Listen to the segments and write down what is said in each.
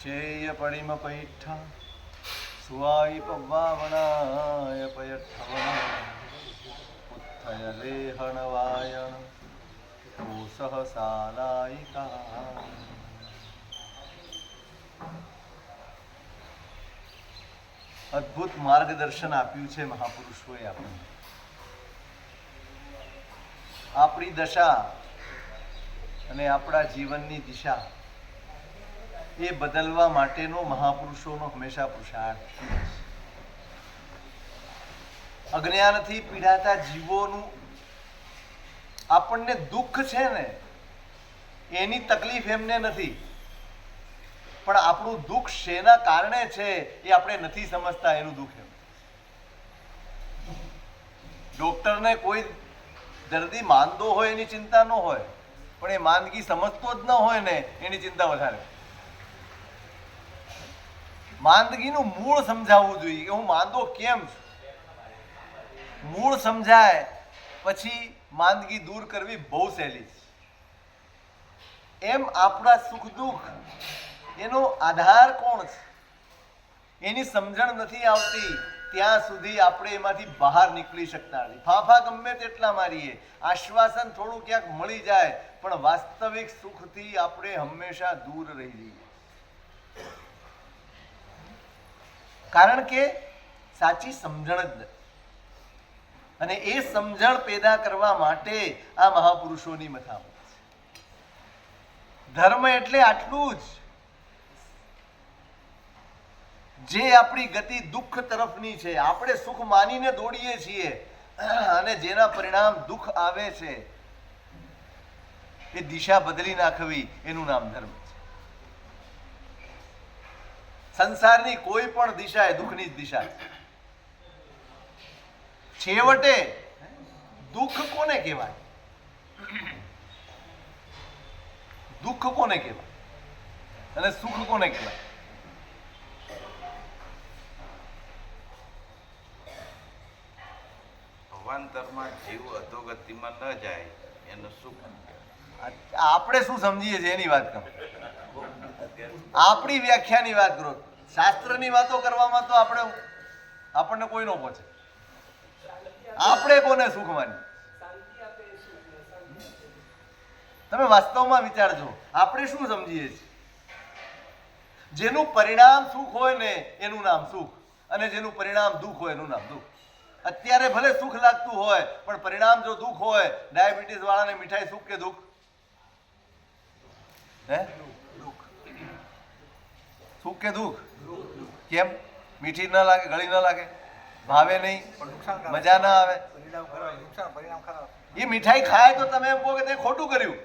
ચેય પડિમ પૈઠ સુવાઈ પવાવણાય પયઠવણ ઉત્થય લેહણ વાયણ કોસહ સાલાયિકા. અદ્ભુત માર્ગદર્શન આપ્યું છે મહાપુરુષોએ આપણને. આપણી દશા અને આપણા જીવનની દિશા એ બદલવા માટેનો મહાપુરુષોનો હંમેશા પુરુષાર્થ. અજ્ઞાનથી પીડાતા જીવોનું આપણને દુઃખ છે ને, એની તકલીફ એમને નથી, પણ આપણું દુઃખ શેના કારણે છે એ આપણે નથી સમજતા. એનું દુઃખ એમ. ડોક્ટરને કોઈ દર્દી માંદો હોય એની ચિંતા ન હોય, પણ એ માંદગી સમજતો જ ન હોય ને એની ચિંતા વધારે. માંદગીનું મૂળ સમજાવવું જોઈએ કે હું માંદો કેમ છું. મૂળ સમજાય પછી માંદગી દૂર કરવી બહુ સહેલી છે. એમ આપણા સુખ દુઃખ એનો આધાર કોણ છે એની સમજણ નથી આવતી ત્યાં સુધી આપણે એમાંથી બહાર નીકળી શકતા નથી. ફાંફા ગમે તેટલા મારીએ, આશ્વાસન થોડું ક્યાંક મળી જાય, પણ વાસ્તવિક સુખથી આપણે હંમેશા દૂર રહી જઈએ. કારણ કે સાચી સમજણ જ નથી. અને એ સમજણ પેદા કરવા માટે આ મહાપુરુષોની મથામણ છે. ધર્મ એટલે આટલું જ જે આપણી ગતિ દુઃખ તરફની છે. આપણે સુખ માનીને દોડીએ છીએ અને જેના પરિણામ દુઃખ આવે છે એ દિશા બદલી નાખવી એનું નામ ધર્મ છે. સંસારની કોઈ પણ દિશા એ દુઃખની જ દિશા છે. છેવટે દુઃખ કોને કહેવાય? દુઃખ કોને કહેવાય અને સુખ કોને કહેવાય? ભવાંતરમાં જીવ અધોગતિમાં ન જાય એનું સુખ. આપણે શું સમજીએ છીએ એની વાત કરો. આપણી વ્યાખ્યાની વાત કરો. શાસ્ત્રની વાતો કરવામાં તો આપણને કોઈ ન પહોંચે. આપણે કોને સુખ માની? તમે વાસ્તવમાં વિચારજો, આપણે શું સમજીએ છીએ? જેનું પરિણામ સુખ હોય ને એનું નામ સુખ, અને જેનું પરિણામ દુઃખ હોય એનું નામ દુઃખ. અત્યારે ભલે સુખ લાગતું હોય પણ પરિણામ જો દુઃખ હોય, ડાયાબિટીસ વાળાને મીઠાઈ સુખ કે દુઃખ? હે? સુખ કે દુઃખ? કેમ? મીઠી ના લાગે, ગળી ના લાગે, ભાવે નહીં, મજા ના આવે? એ મીઠાઈ ખાય તો તમે એમ કહો કે તે ખોટું કર્યું.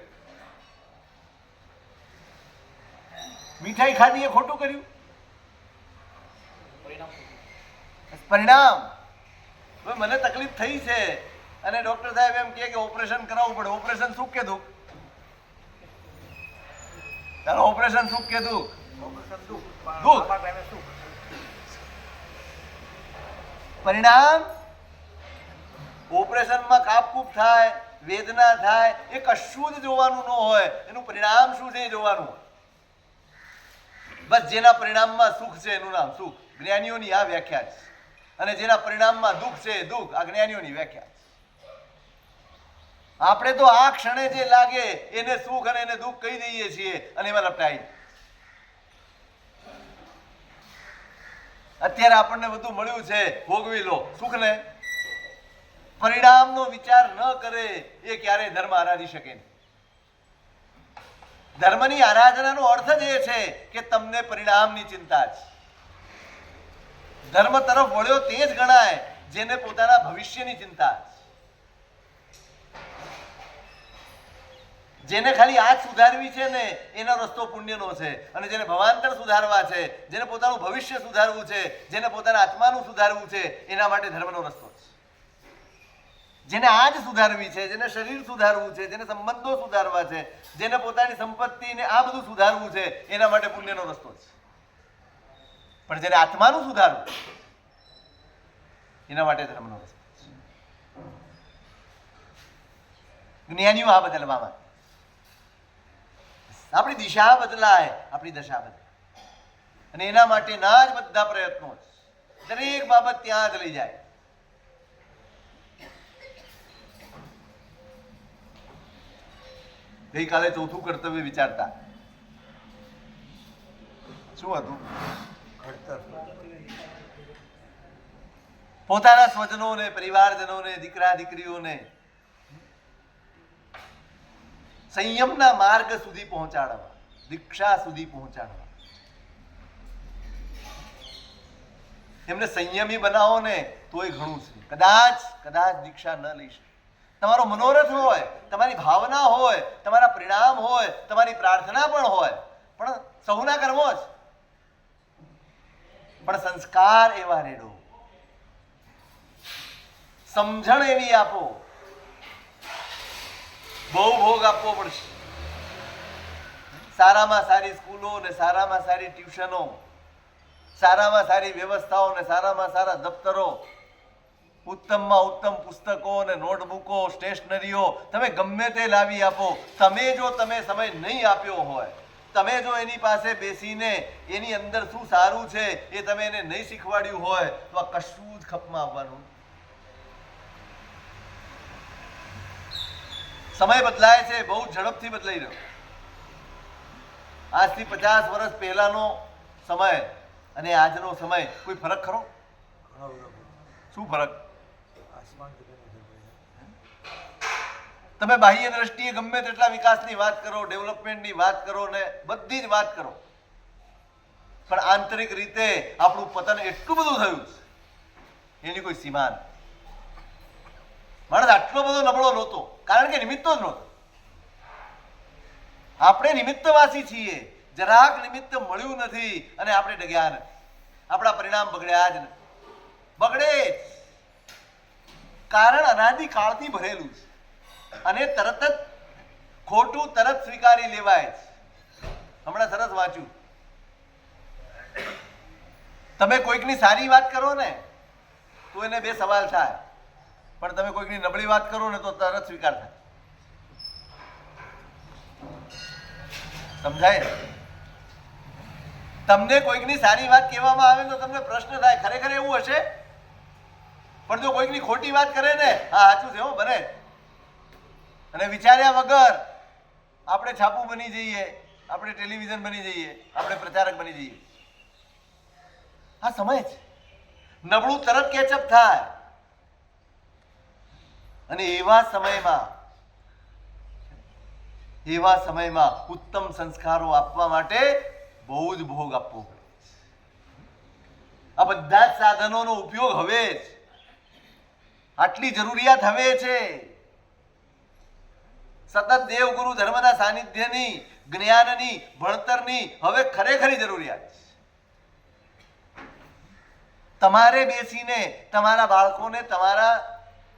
મીઠાઈ ખાધી એ ખોટું કર્યું? પરિણામ. હવે મને તકલીફ થઈ છે અને ડોક્ટર સાહેબ એમ કે ઓપરેશન કરાવવું પડે. ઓપરેશન સુખ કે દુઃખ? ચાલો, ઓપરેશન સુખ કે દુઃખ? દુઃખ. પરિણામ ઓપરેશનમાં કાપકૂપ થાય, વેદના થાય, એ કશું જ જોવાનું ન હોય. એનું પરિણામ શું છે એ જોવાનું હોય. બસ જેના પરિણામમાં સુખ છે એનું નામ સુખ. જ્ઞાનીઓની આ વ્યાખ્યા છે. અને જેના પરિણામમાં દુઃખ છે દુઃખ. આ જ્ઞાનીઓની વ્યાખ્યા છે. આપણે તો આ ક્ષણે જે લાગે એને સુખ અને એને દુઃખ કહી દઈએ છીએ અને એમાં લપટાઈ. અત્યારે આપણને બધું મળ્યું છે, ભોગવી લો સુખને. પરિણામનો વિચાર ન કરે એ ક્યારેય ધર્મ આરાધી શકે નહીં. ધર્મની આરાધનાનો અર્થ જ એ છે કે તમને પરિણામની ચિંતા છે. ધર્મ તરફ વળ્યો તે જ ગણાય જેને પોતાના ભવિષ્યની ચિંતા છે. જેને ખાલી આજ સુધારવી છે ને એનો રસ્તો પુણ્યનો છે, અને જેને ભવાંતર સુધારવા છે, જેને પોતાનું ભવિષ્ય સુધારવું છે, જેને પોતાના આત્માનું સુધારવું છે, એના માટે ધર્મનો રસ્તો છે. જેને આજ સુધારવી છે, જેને શરીર સુધારવું છે, જેને સંબંધો સુધારવા છે, જેને પોતાની સંપત્તિને આ બધું સુધારવું છે, એના માટે પુણ્યનો રસ્તો છે. પણ જેને આત્માનું સુધારવું એના માટે ધર્મનો રસ્તો છે. જ્ઞાનીઓ આ બદલવામાં આપણી દિશા બદલાય, આપણી દશા બદલાય. અને એના માટેના જ બધા પ્રયત્નો છે. દરેક બાબત ત્યાં જ લઈ જાય. ગઈકાલે ચોથું કર્તવ્ય વિચારતા શું હતું? પોતાના સ્વજનોને, પરિવારજનોને, દીકરા દીકરીઓને સંયમના માર્ગ સુધી પહોંચાડવા, દીક્ષા સુધી પહોંચાડવા. એમને સંયમી બનાવો ને તોય ઘણું છે. કદાચ દીક્ષા ન લઈ શકે. તમારો મનોરથ હોય, તમારી ભાવના હોય, તમારા પરિણામ હોય, તમારી પ્રાર્થના પણ હોય, પણ સૌના કર્મો જ. પણ સંસ્કાર એવા રેડો, સમજણ એવી આપો, બહુ ભોગ આપવો પડશે. સારામાં સારી સ્કૂલો ને સારામાં સારી ટ્યુશનો, સારામાં સારી વ્યવસ્થાઓ ને સારામાં સારા દફતરો, ઉત્તમમાં ઉત્તમ પુસ્તકો અને નોટબુકો, સ્ટેશનરીઓ તમે ગમે તે લાવી આપો. તમે સમય નહીં આપ્યો હોય, તમે જો એની પાસે બેસીને એની અંદર શું સારું છે એ તમે એને નહીં શીખવાડ્યું હોય તો આ કશું જ ખપમાં આવવાનું. સમય બદલાય છે, બહુ ઝડપથી બદલાઈ રહ્યો. આજથી 50 વર્ષ પહેલાનો સમય અને આજનો સમય કોઈ ફરક ખરો? શું ફરક? તમે બાહ્ય દ્રષ્ટિએ ગમે તેટલા વિકાસની વાત કરો, ડેવલપમેન્ટની વાત કરો ને બધી જ વાત કરો, પણ આંતરિક રીતે આપણું પતન એટલું બધું થયું છે એની કોઈ સીમા નથી. માણસ આટલો બધો નબળો નહોતો કારણ કે નિમિત્તો જ નહોતો. આપણે નિમિત્તવાસી છીએ. જરાક નિમિત્ત મળ્યું નથી અને આપણે ડગ્યા નથી. આપણા પરિણામ બગડ્યા જ નથી. બગડે જ. કારણ અનાદિકાળથી ભરેલું છે અને તરત જ ખોટું તરત સ્વીકારી લેવાય છે. હમણાં સરસ વાંચ્યું, તમે કોઈકની સારી વાત કરો ને તો એને બે સવાલ થાય, પણ તમે કોઈકની નબળી વાત કરો ને તો તરત સ્વીકાર થાય. સમજાય? તમને કોઈકની સારી વાત કહેવામાં આવે તો તમને પ્રશ્ન થાય ખરેખર એવું હશે? પણ જો કોઈકની ખોટી વાત કરે ને, હા સાચું છે હો બને, અને વિચાર્યા વગર આપણે છાપું બની જઈએ, આપણે ટેલિવિઝન બની જઈએ, આપણે પ્રચારક બની જઈએ. આ સમય છે. નબળું તરત કેચઅપ થાય. અને એવા સમયમાં ઉત્તમ સંસ્કારો આપવા માટે બહુ જ ભોગ આપવો પડે. આ બધા જ સાધનોનો ઉપયોગ હવે જ, આટલી જરૂરિયાત હવે છે. સતત દેવગુરુ ધર્મના સાનિધ્યની, જ્ઞાનની, ભણતરની હવે ખરેખરી જરૂરિયાત છે. તમારે બેસીને તમારા બાળકોને તમારા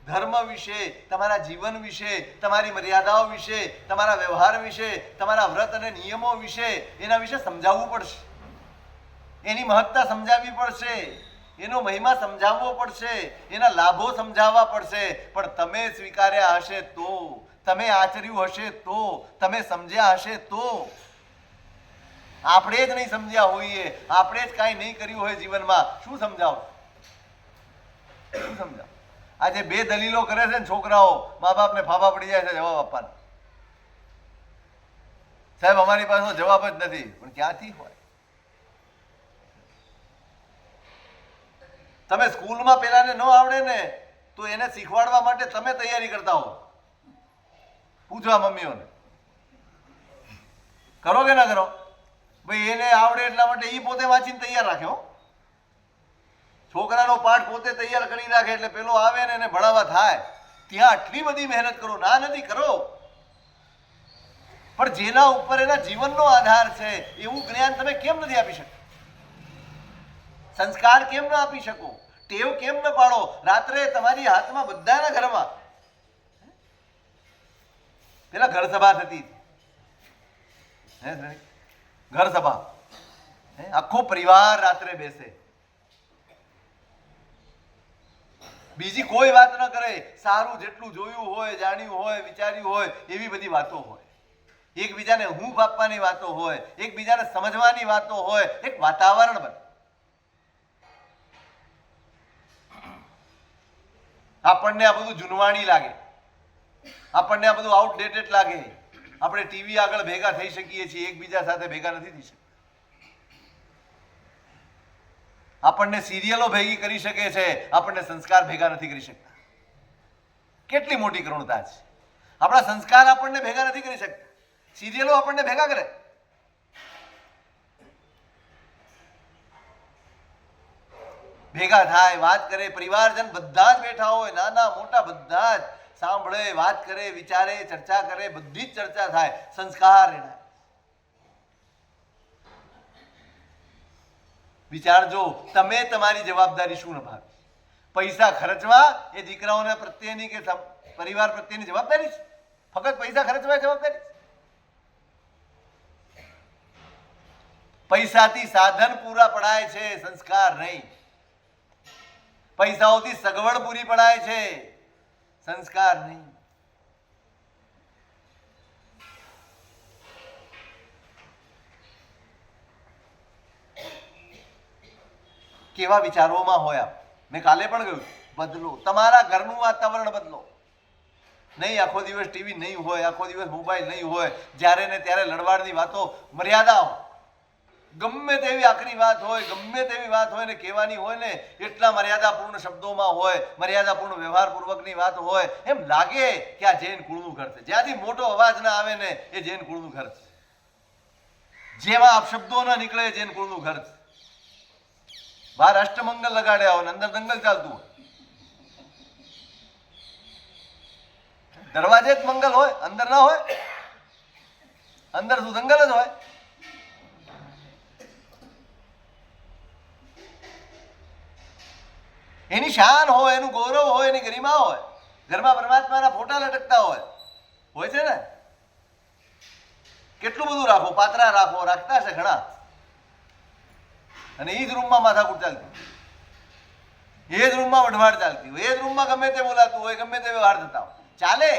ધર્મ વિશે, તમારા જીવન વિશે, તમારી મર્યાદાઓ વિશે, તમારા વ્યવહાર વિશે, તમારા વ્રત અને નિયમો વિશે, એના વિશે સમજાવવું પડશે. એની મહત્તા સમજાવવી પડશે, એનો મહિમા સમજાવવો પડશે, એના લાભો સમજાવવા પડશે. પણ તમે સ્વીકાર્યા હશે તો, તમે આચર્યું હશે તો, તમે સમજ્યા હશે તો. આપણે જ નહીં સમજ્યા હોઈએ, આપણે જ કાંઈ નહીં કર્યું હોય જીવનમાં, શું સમજાવો? શું સમજાવો? આજે બે દલીલો કરે છે ને છોકરાઓ, મા બાપને ફાફા પડી જાય છે જવાબ આપવાના. સાહેબ અમારી પાસે જવાબ જ નથી. પણ ક્યાંથી હોય? તમે સ્કૂલમાં પેલાને ન આવડે ને તો એને શીખવાડવા માટે તમે તૈયારી કરતા હો. પૂછવા મમ્મીઓને, કરો કે ના કરો? ભાઈ એને આવડે એટલા માટે એ પોતે વાંચીને તૈયાર રાખે હો. છોકરાનો પાઠ પોતે તૈયાર કરી રાખે એટલે પેલો આવે ને એને ભણાવવા થાય. ત્યાં આટલી બધી મહેનત કરો, ના નથી કરો, પણ જેના ઉપર એના જીવનનો આધાર છે એવું જ્ઞાન તમે કેમ નથી આપી શકતા? સંસ્કાર કેમ ન આપી શકો? ટેવ કેમ ન પાડો? રાત્રે તમારી હાથમાં બધાના ઘરમાં પેલા ઘર સભા થતી, ઘર સભા, આખો પરિવાર રાત્રે બેસે, બીજી કોઈ વાત ન કરે, સારું જેટલું જોયું હોય, જાણ્યું હોય, વિચાર્યું હોય એવી બધી વાતો હોય. એકબીજાને હૂંફ આપવાની વાતો હોય, એકબીજાને સમજવાની વાતો હોય, એક વાતાવરણ બને. આપણને આ બધું જૂનવાણી લાગે, આપણને આ બધું આઉટડેટેડ લાગે. આપણે ટીવી આગળ ભેગા થઈ શકીએ છીએ, એકબીજા સાથે ભેગા નથી થઈ શકતા. આપણને સિરિયલો ભેગી કરી શકે છે, આપણને સંસ્કાર ભેગા નથી કરી શકતા. કેટલી મોટી કરુણતા છે. આપણા સંસ્કાર આપણને ભેગા નથી કરી શકતા, સિરિયલો આપણને ભેગા કરે. ભેગા થાય, વાત કરે, પરિવારજન બધા જ બેઠા હોય, નાના મોટા બધા જ સાંભળે, વાત કરે, વિચારે, ચર્ચા કરે, બધી જ ચર્ચા થાય. સંસ્કાર એના. વિચારજો તમે તમારી જવાબદારી શું નિભાવી. પૈસા ખર્ચવા એ દીકરાઓના પ્રત્યેની કે પરિવાર પ્રત્યેની જવાબદારી છે? ફક્ત પૈસા ખર્ચવા જવાબદારી છે? પૈસાથી સાધન પૂરા પડાય છે, સંસ્કાર નહીં. પૈસાઓથી સગવડ પૂરી પડાય છે, સંસ્કાર નહીં. કેવા વિચારોમાં હોય આપ? મેં કાલે પણ કહ્યું, બદલો તમારા ઘરનું વાતાવરણ બદલો. નહીં આખો દિવસ ટીવી નહીં હોય, આખો દિવસ મોબાઈલ નહીં હોય, જ્યારે ને ત્યારે લડવાડની વાતો, મર્યાદા હોય. ગમે તેવી આકરી વાત હોય, ગમે તેવી વાત હોય ને કહેવાની હોય ને એટલા મર્યાદાપૂર્ણ શબ્દોમાં હોય, મર્યાદાપૂર્ણ વ્યવહારપૂર્વકની વાત હોય, એમ લાગે કે આ જૈન કુળનું ઘર છે. જ્યાંથી મોટો અવાજ ના આવે ને એ જૈન કુળનું ઘર છે. જેવા અપશબ્દો ના નીકળે જૈન કુળનું ઘર છે. બહાર અષ્ટમંગલ લગાડ્યા હોય, અંદર દંગલ ચાલતું હોય. દરવાજે જ મંગલ હોય, અંદર ના હોય. અંદર શું દંગલ જ હોય? એની શાન હોય, એનું ગૌરવ હોય, એની ગરિમા હોય. ઘરમાં પરમાત્માના ફોટા લટકતા હોય છે ને. કેટલું બધું રાખો, પાત્રા રાખો, રાખતા છે ઘણા. અને એ જ રૂમમાં માથાકૂટ ચાલતી, એ જ રૂમમાં વઢવાડ ચાલતી હોય, એ જ રૂમમાં ગમે તે બોલાતું હોય, ગમે તે વ્યવહાર થતા હોય. ચાલે.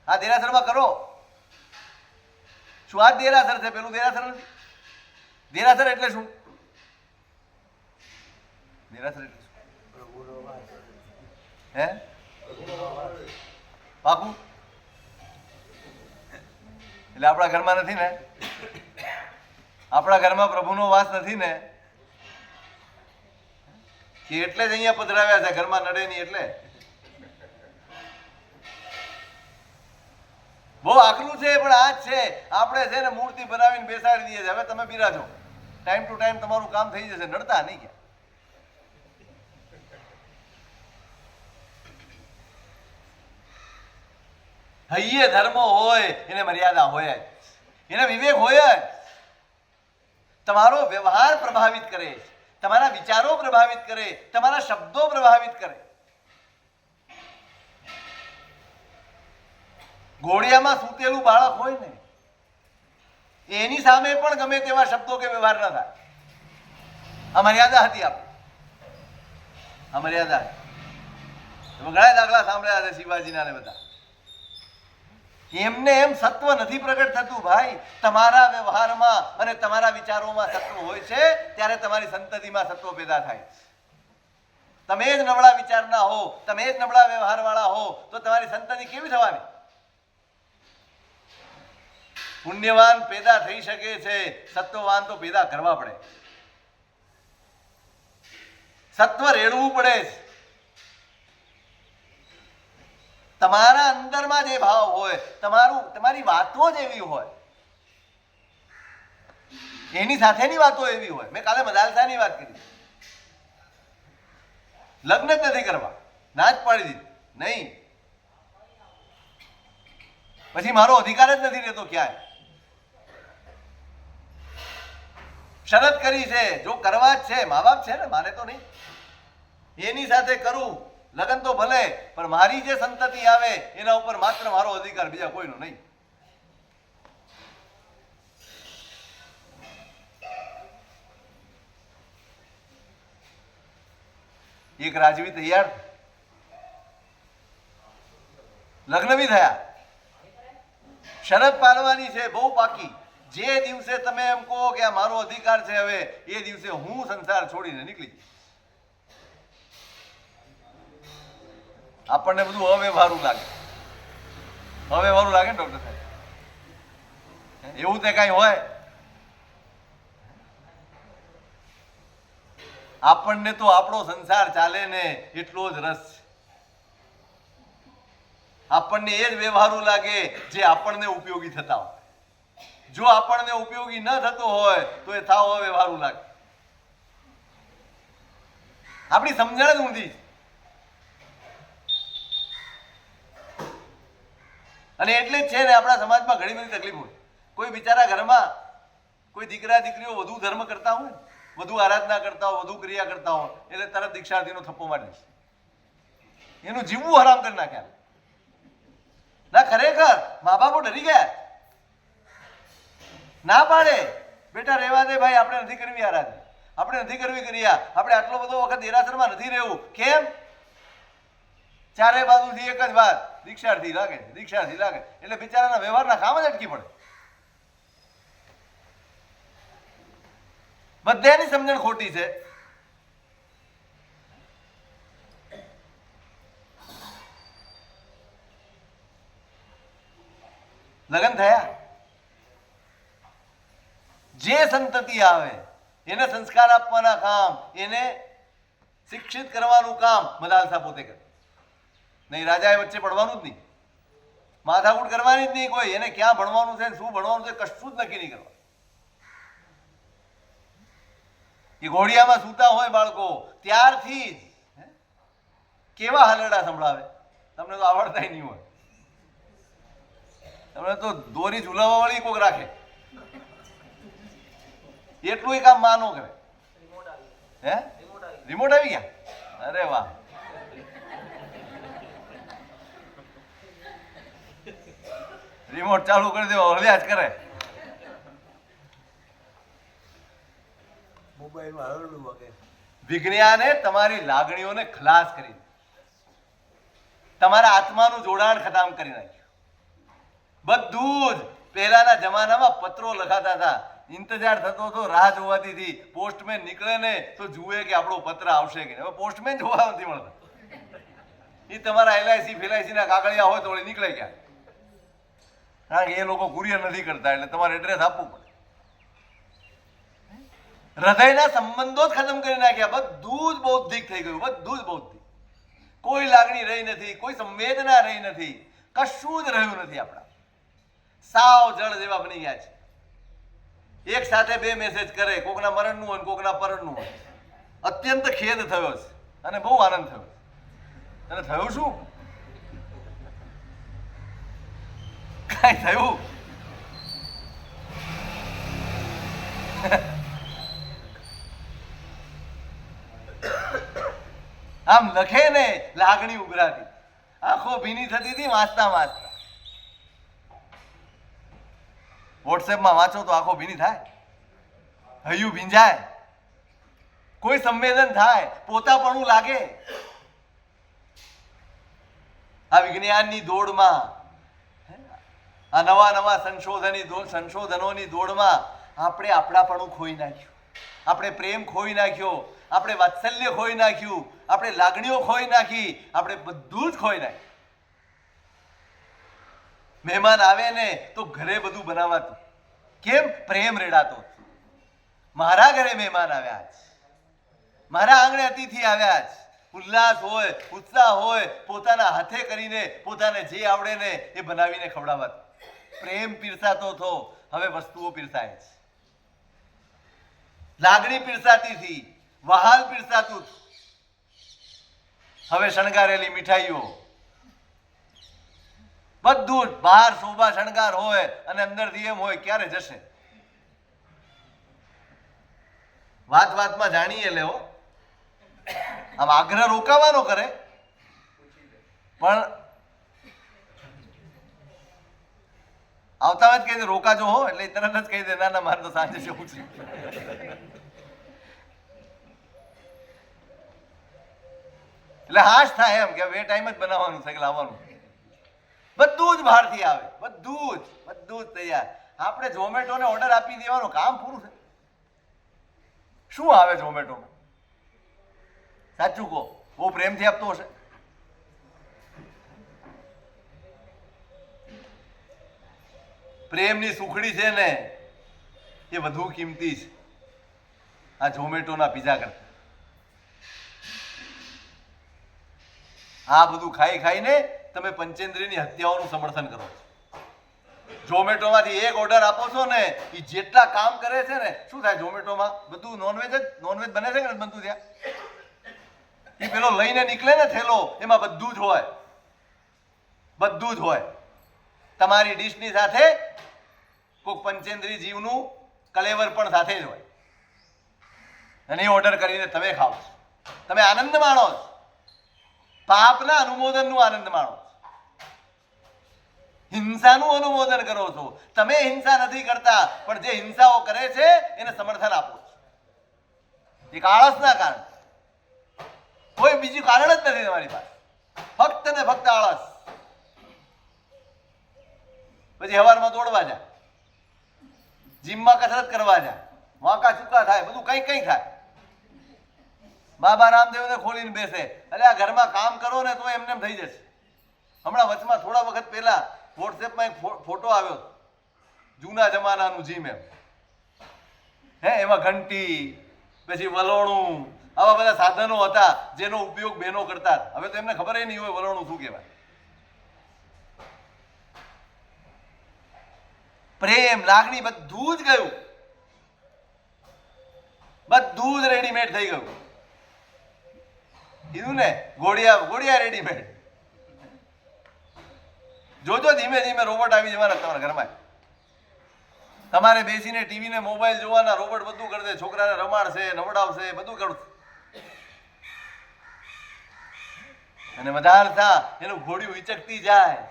આ દેરાસરમાં કરો. શું આ દેરાસર છે? પેલું દેરાસર નથી. દેરાસર એટલે શું? દેરાસર એટલે શું? હે? પાકું? એટલે આપણા ઘરમાં નથી ને? આપણા ઘરમાં પ્રભુનો વાસ નથી ને? કે એટલે જ અહીંયા પધરાવ્યા છે, ઘરમાં નડે નહીં એટલે? બહુ આકરું છે, પણ આ જ છે. આપણે છે ને મૂર્તિ બનાવીને બેસાડી દઈએ છીએ. હવે તમે બિરાજો, ટાઈમ ટુ ટાઈમ તમારું કામ થઈ જશે, નડતા નહીં. ક્યાં હૈયે ધર્મ હોય એને મર્યાદા હોય જ, એને વિવેક હોય જ. તમારો વ્યવહાર પ્રભાવિત કરે, તમારા વિચારો પ્રભાવિત કરે, તમારા શબ્દો પ્રભાવિત કરે. ઘોડિયામાં સૂતેલું બાળક હોય ને એની સામે પણ ગમે તેવા શબ્દો કે વ્યવહાર ન થાય. આ મર્યાદા હતી આપણે, આ મર્યાદા. ઘણા દાખલા સાંભળ્યા છે શિવાજીના ને બધા. એમને એમ સત્વ નથી પ્રગટ થતું ભાઈ. તમારા વ્યવહારમાં અને તમારા વિચારોમાં સત્વ હોય છે ત્યારે તમારી સંતતિમાં સત્વ પેદા થાય. તમે જ નબળા વિચારના હો, તમે જ નબળા વ્યવહાર વાળા હો તો તમારી સંતતિ કેવી થવાની? પુણ્યવાન પેદા થઈ શકે છે, સત્વવાન તો પેદા કરવા પડે. સત્વ રેડવું પડે. તમારા અંદરમાં જે ભાવ હોય, તમારી વાતો જ એવી હોય, એની સાથેની વાતો એવી હોય. મેં કાલે મદાલસાની વાત કરી. લગ્ન જ નથી કરવા, ના જ પાડી દીધી. નહીં, પછી મારો અધિકાર જ નથી રહેતો ક્યાંય. શરત કરી છે, જો કરવા જ છે, મા બાપ છે ને, મારે તો નહીં, એની સાથે કરું લગ્ન તો ભલે, પણ મારી જે સંતતિ આવે એના ઉપર માત્ર મારો અધિકાર, બીજા કોઈનો નહીં. એક રાજવી તૈયાર, લગ્ન બી થયા, શરત પાડવાની છે બહુ પાકી. જે દિવસે તમે એમ કહો કે આ મારો અધિકાર છે હવે, એ દિવસે હું સંસાર છોડીને નીકળી જઈશ. આપણને બધું અવ્યવહારું લાગે. અવ્યવહારું લાગે ને ડોક્ટર સાહેબ? એવું તે કાંઈ હોય? આપણને તો આપણો સંસાર ચાલે ને એટલો જ રસ છે. આપણને એ જ વ્યવહારું લાગે જે આપણને ઉપયોગી થતા હોય. જો આપણને ઉપયોગી ન થતો હોય તો એ થાવ અવ્યવહારું લાગે. આપણી સમજણ જ ઊંધી છે. અને એટલે જ છે ને આપણા સમાજમાં ઘણી બધી તકલીફ હોય. કોઈ બિચારા ઘરમાં કોઈ દીકરા દીકરીઓ વધુ ધર્મ કરતા હોય, વધુ આરાધના કરતા હોય, વધુ ક્રિયા કરતા હોય, એટલે તરત દીક્ષાર્થીનો થપ્પો મારી દે. એનું જીવવું હરામ કરી નાખ્યા. ના, ખરેખર મા બાપો ડરી ગયા, ના પાડે, બેટા રહેવા દે ભાઈ, આપણે નથી કરવી આરાધના, આપણે નથી કરવી ક્રિયા, આપણે આટલો બધો વખત દેરાસરમાં નથી રહેવું. કેમ? ચારે બાજુથી એક જ વાત, દીક્ષાર્થી લાગે, દીક્ષાર્થી લાગે. એટલે બિચારાના વ્યવહારના કામ જ અટકી પડે. બધાની સમજણ ખોટી છે. લગ્ન થયા, જે સંતતિ આવે એને સંસ્કાર આપવાના કામ, એને શિક્ષિત કરવાનું કામ મદાલસા પોતે કરે. નહીં, રાજાએ વચ્ચે પડવાનું જ નહીં, માથાકૂટ કરવાની જ નહીં કોઈ. એને ક્યાં ભણવાનું છે, શું ભણવાનું છે, કશું જ નક્કી નહીં કરવાનું. એ ઘોડિયામાં સૂતા હોય બાળકો ત્યારથી જ કેવા હલરડા સંભળાવે, તમને તો આવડતા નહીં હોય. તમને તો દોરી ઝુલાવા વાળી કોક રાખે, એટલું કામ માનો કરે. હે, રિમોટ આવી ગયા? અરે વાહ, રિમોટ ચાલુ કરી દેવો, હળવ્યા જ કરે. વિજ્ઞાને તમારી લાગણીઓને ખલાસ કરી, તમારા આત્માનું જોડાણ ખતમ કરી નાખ્યું. બધું જ પહેલાના જમાનામાં પત્રો લખાતા હતા, ઇંતજાર થતો હતો, રાહ જોવાતી હતી. પોસ્ટમેન નીકળે ને તો જુએ કે આપણો પત્ર આવશે કે નહીં. હવે પોસ્ટમેન જોવા નથી મળતા. એ તમારા LIC ફેલાઈસી ના કાગળિયા હોય તો નીકળે ગયા, કારણ કે એ લોકો કુરિયર નથી કરતા, એટલે તમારે એડ્રેસ આપવું પડે. હૃદયના સંબંધો જ ખતમ કરી નાખ્યા. બધું જ બૌદ્ધિક થઈ ગયું, બધું જ બૌદ્ધિક. કોઈ લાગણી રહી નથી, કોઈ સંવેદના રહી નથી, કશું જ રહ્યું નથી. આપણા સાવ જળ જેવા બની ગયા છે. એક સાથે બે મેસેજ કરે, કોકના મરણનું હોય, કોકના પરણનું હોય. અત્યંત ખેદ થયો છે અને બહુ આનંદ થયો. અને થયું શું? કાંઈ થયું? આમ લખે ને, લાગણી ઉભરાતી, આંખો ભીની થતી હતી વાંચતા વાંચતા. વોટ્સએપમાં વાંચો તો આંખો ભીની થાય, હૈયું ભીંજાય, કોઈ સંવેદન થાય, પોતાપણું લાગે. આ વિજ્ઞાનની દોડમાં, આ નવા નવા સંશોધનોની દોડમાં આપણે આપણાપણું ખોઈ નાખ્યું, આપણે પ્રેમ ખોઈ નાખ્યો, આપણે વાત્સલ્ય ખોઈ નાખ્યું, આપણે લાગણીઓ ખોઈ નાખી, આપણે બધું જ ખોઈ નાખ્યું. મહેમાન આવે ને તો ઘરે બધું બનાવાતું. કેમ? પ્રેમ રેડાતો. મારા ઘરે મહેમાન આવ્યા છે, મારા આંગણે અતિથિ આવ્યા છે, ઉલ્લાસ હોય, ઉત્સાહ હોય, પોતાના હાથે કરીને પોતાને જે આવડે ને એ બનાવીને ખવડાવત. પ્રેમ પીરસાતો હતો, હવે વસ્તુઓ પીરસાય છે. લાગણી પીરસાતી હતી, વહાલ પીરસાતું, હવે શણગારેલી મીઠાઈઓ, બધું જ. બહાર શોભા શણગાર હોય અને અંદરથી એમ હોય ક્યારે જશે. વાત વાતમાં જાણીએ લેવો, આમ આગ્રહ રોકાવાનો કરે, પણ આવતા જ કહી દે રોકાજો હો, એટલે તરત જ કહી દે ના ના મારે તો સાંજે જવું છે. એટલે હાશ થાય એમ કે બે ટાઈમ જ બનાવવાનું છે કે લાવવાનું. બધું જ બહારથી આવે, બધું જ તૈયાર. આપણે ઝોમેટોને ઓર્ડર આપી દેવાનું કામ પૂરું છે. શું આવે ઝોમેટોમાં? સાચું કહો, બહુ પ્રેમથી આપતો હશે. પ્રેમની સુખડી છે ને એ વધુ કિંમતી છે આ ઝોમેટોના પીઝા કરતા. આ બધું ખાઈ ખાઈને તમે પંચેન્દ્રિયની હત્યાઓનું સમર્થન કરો છો. ઝોમેટોમાંથી એક ઓર્ડર આપો છો ને એ જેટલા કામ કરે છે ને, શું થાય ઝોમેટોમાં? બધું નોનવેજ બને છે કે નથી બનતું ત્યાં? એ પેલો લઈને નીકળે ને થેલો, એમાં બધું જ હોય, બધું જ હોય. તમારી ડીશની સાથે કોઈક પંચેન્દ્રિય જીવનું કલેવર પણ સાથે જ હોય. અને એ ઓર્ડર કરીને તમે ખાઓ છો, તમે આનંદ માણો છો, પાપના અનુમોદનનું આનંદ માણો છો, હિંસાનું અનુમોદન કરો છો. તમે હિંસા નથી કરતા, પણ જે હિંસાઓ કરે છે એને સમર્થન આપો છો. એક આળસના કારણે, કોઈ બીજું કારણ જ નથી તમારી પાસે, ફક્ત ને ફક્ત આળસ. પછી હવારમાં દોડવા જા, જીમમાં કસરત કરવા જા, વાંકા ચૂકા થાય, બધું કઈ થાય. બાબા રામદેવને ખોલીને બેસે, એટલે આ ઘરમાં કામ કરો ને તો એમને થઈ જશે. હમણાં વચમાં થોડા વખત પહેલા વોટ્સએપમાં એક ફોટો આવ્યો, જૂના જમાનાનું જીમ એમ, એમાં ઘંટી, પછી વલોણું, આવા બધા સાધનો હતા જેનો ઉપયોગ બહેનો કરતા. હવે તો એમને ખબર નહીં હોય વલોણું શું કહેવાય. પ્રેમ, લાગણી બધું જ ગયું, બધું જ રેડીમેડ થઈ ગયું. કીધું ને, ઘોડિયા રેડીમેડ. જોજો ધીમે ધીમે રોબોટ આવી જવાના તમારા ઘરમાં. તમારે બેસીને ટીવી ને મોબાઈલ જોવાના, રોબોટ બધું કરશે. છોકરાને રમાડશે, નવડાવશે, બધું કરશે. અને વધારતા એનું ઘોડિયું વિચકતી જાય.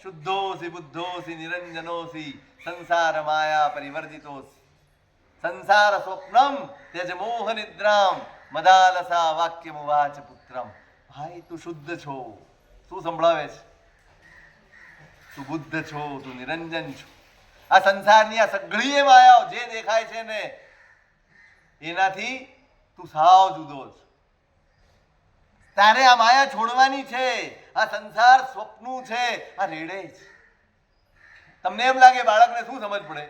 શુદ્ધોસી બુદ્ધોસી નિરંજનોસી સંસાર માયા પરિવર્જિતોસી સંસાર સ્વપ્નમ તેજ મોહ નિદ્રામ મદાલસા વાક્યમ વાચ પુત્રમ. ભાઈ તું શુદ્ધ છો, શું સંભળાવે છે? તું બુદ્ધ છો, તું નિરંજન છો. આ સંસારની આ સઘળી માયાઓ જે દેખાય છે ને એનાથી તું સાવ જુદો છો. તારે આ માયા છોડવાની છે. આ સંસાર સ્વપ્નું છે, આ રેડે છે. તમને એમ લાગે બાળકને શું સમજ પડે?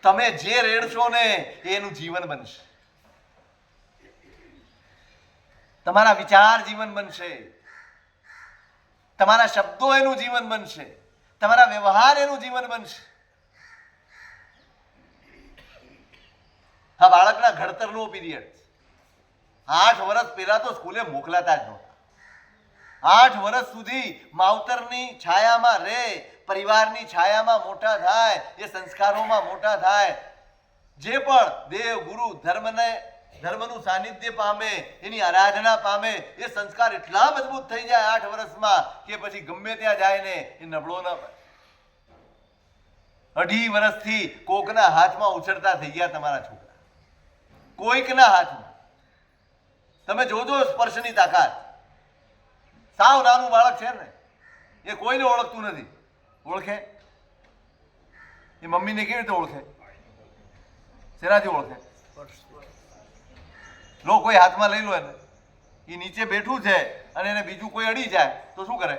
તમે જે રેડશો ને એનું જીવન બનશે. તમારા વિચાર જીવન બનશે, તમારા શબ્દો એનું જીવન બનશે, તમારા વ્યવહાર એનું જીવન બનશે. હા, બાળકના ઘડતરનો પીરિયડ 8 વર્ષ પહેલા તો સ્કૂલે મોકલાતા જ નહોતા. 8 વર્ષ સુધી માવતરની છાયામાં રહે, પરિવારની છાયામાં મોટા થાય, એ સંસ્કારોમાં મોટા થાય. જે પણ દેવ ગુરુ ધર્મનું સાનિધ્ય પામે, એની આરાધના પામે, એ સંસ્કાર એટલા મજબૂત થઈ જાય 8 વર્ષમાં કે પછી ગમે ત્યાં જાય ને એ નબળો ન પડે. 2.5 વર્ષથી કોકના હાથમાં ઉછળતા થઈ ગયા તમારા છોકરા, કોઈકના હાથમાં. તમે જોજો સ્પર્શની તાકાત. સાવ નાનું બાળક છે ને, એ કોઈને ઓળખતું નથી. ઓળખે? એ મમ્મીને કેવી રીતે ઓળખે? શેનાથી ઓળખે? લો, કોઈ હાથમાં લઈ લો એને, એ નીચે બેઠું છે અને એને બીજું કોઈ અડી જાય તો શું કરે?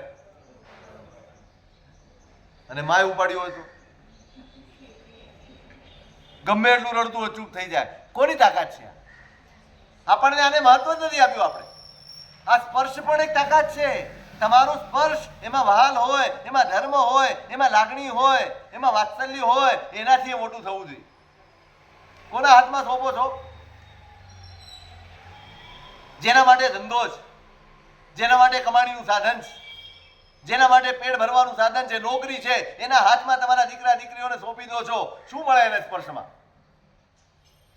અને માય ઉપાડ્યું હોય તો ગમે એટલું રડતું હોય ચૂપ થઈ જાય. કોની તાકાત છે? આપણને આને મહત્વ જ નથી આપ્યું. આપણે આ સ્પર્શ પણ એક તાકાત છે. તમારો સ્પર્શ, એમાં વહાલ હોય, એમાં ધર્મ હોય, એમાં લાગણી હોય, એમાં વાત્સલ્ય હોય, એનાથી એ મોટું થવું જોઈએ. કોના હાથમાં સોંપો છો? જેના માટે ધંધો છે, જેના માટે કમાણીનું સાધન છે, જેના માટે પેટ ભરવાનું સાધન છે, નોકરી છે, એના હાથમાં તમારા દીકરા દીકરીઓને સોંપી દો છો. શું મળે એને સ્પર્શમાં?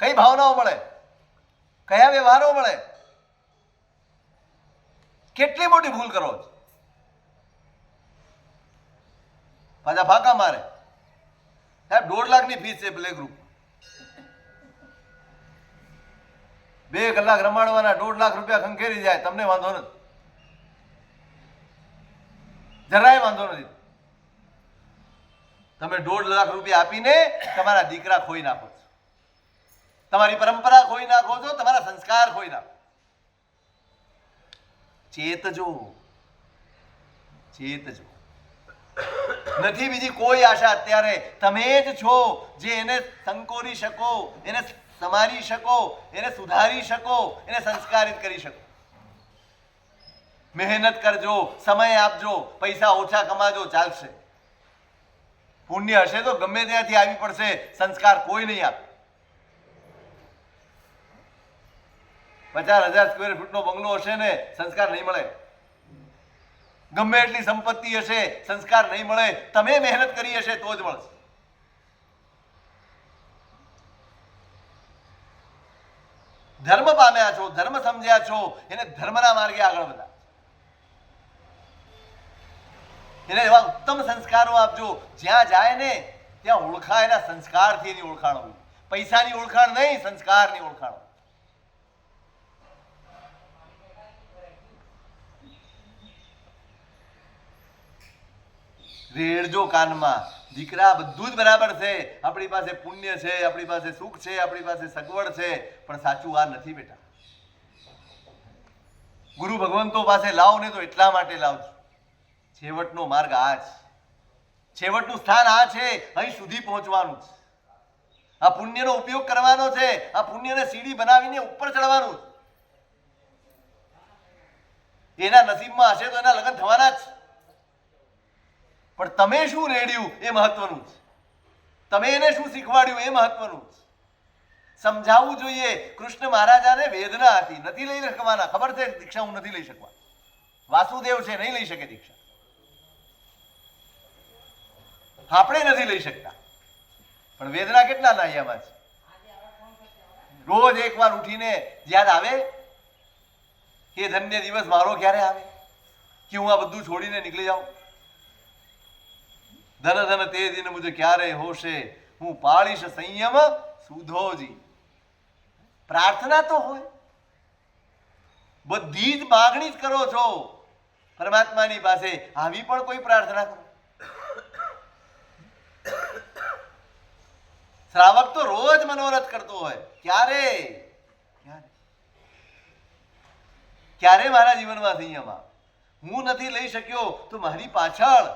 કઈ ભાવનાઓ મળે? કયા વ્યવહારો મળે? કેટલી મોટી ભૂલ કરો છો. પાછા ફાંકા મારે. સાહેબ 1.5 લાખની ફીસ છે પ્લે ગ્રુપ. 2 કલાક રમાડવાના 1.5 લાખ રૂપિયા ખંખેરી જાય, તમને વાંધો નથી. જરાય વાંધો નથી. તમે 1.5 લાખ રૂપિયા આપીને તમારા દીકરા ખોઈ નાખો છો, તમારી પરંપરા ખોઈ નાખો છો, તમારા સંસ્કાર ખોઈ નાખો. ચેતજો, ચેતજો. નથી બીજી કોઈ આશા અત્યારે. તમે જ છો જે એને સંકોરી શકો, એને સમારી શકો, એને સુધારી શકો, એને સંસ્કારિત કરી શકો. મહેનત કરજો, સમય આપજો, પૈસા ઓછા કમાજો, ચાલશે. પુણ્ય હશે તો ગમે ત્યાંથી આવી પડશે, સંસ્કાર કોઈ નહીં આપે. 50,000 સ્ક્વેર ફૂટનો બંગલો હશે ને સંસ્કાર નહીં મળે. ગમે એટલી સંપત્તિ હશે, સંસ્કાર નહીં મળે. તમે મહેનત કરી હશે તો જ મળશે. ધર્મ પામ્યા છો, ધર્મ સમજ્યા છો, એને ધર્મના માર્ગે આગળ વધા. એને એવા ઉત્તમ સંસ્કારો આપજો, જ્યાં જાય ને ત્યાં ઓળખાય એના સંસ્કારથી એની ઓળખાણ હોય. પૈસાની ઓળખાણ નહીં, સંસ્કારની ઓળખાણ હોય. રેડજો કાનમાં, દીકરા બધું જ બરાબર છે, આપણી પાસે પુણ્ય છે, આપણી પાસે સુખ છે, આપણી પાસે સગવડ છે, પણ સાચું આ નથી બેટા. ગુરુ ભગવંતો પાસે લાવ ને તો એટલા માટે લાવજો. છેવટનો માર્ગ આ છે, છેવટનું સ્થાન આ છે, અહીં સુધી પહોંચવાનું છે. આ પુણ્યનો ઉપયોગ કરવાનો છે, આ પુણ્યને સીડી બનાવીને ઉપર ચડવાનું છે. એના નસીબમાં હશે તો એના લગ્ન થવાના જ. પણ તમે શું રેડ્યું એ મહત્વનું છે. તમે એને શું શીખવાડ્યું એ મહત્વનું છે. સમજાવવું જોઈએ. કૃષ્ણ મહારાજાને વેદના હતી, નથી લઈ શકવાના. ખબર છે દીક્ષા હું નથી લઈ શકવા. વાસુદેવ છે, નહીં લઈ શકે દીક્ષા. આપણે નથી લઈ શકતા, પણ વેદના કેટલા નાયામાં છે. રોજ એકવાર ઉઠીને યાદ આવે કે ધન્ય દિવસ મારો ક્યારે આવે, કે હું આ બધું છોડીને નીકળી જાઉં. ધન ધન તે દિન મુજે ક્યારે હોશે, હું પાળીશ સંયમ સુધોજી. પ્રાર્થના તો હોય, બધી જ માગણી જ કરો છો પરમાત્માની પાસે. આવી પણ કોઈ પ્રાર્થના કરો. શ્રાવક તો રોજ મનોરથ કરતો હોય, ક્યારે ક્યારે મારા જીવનમાં સંયમ આવે. હું નથી લઈ શક્યો તો મારી પાછળ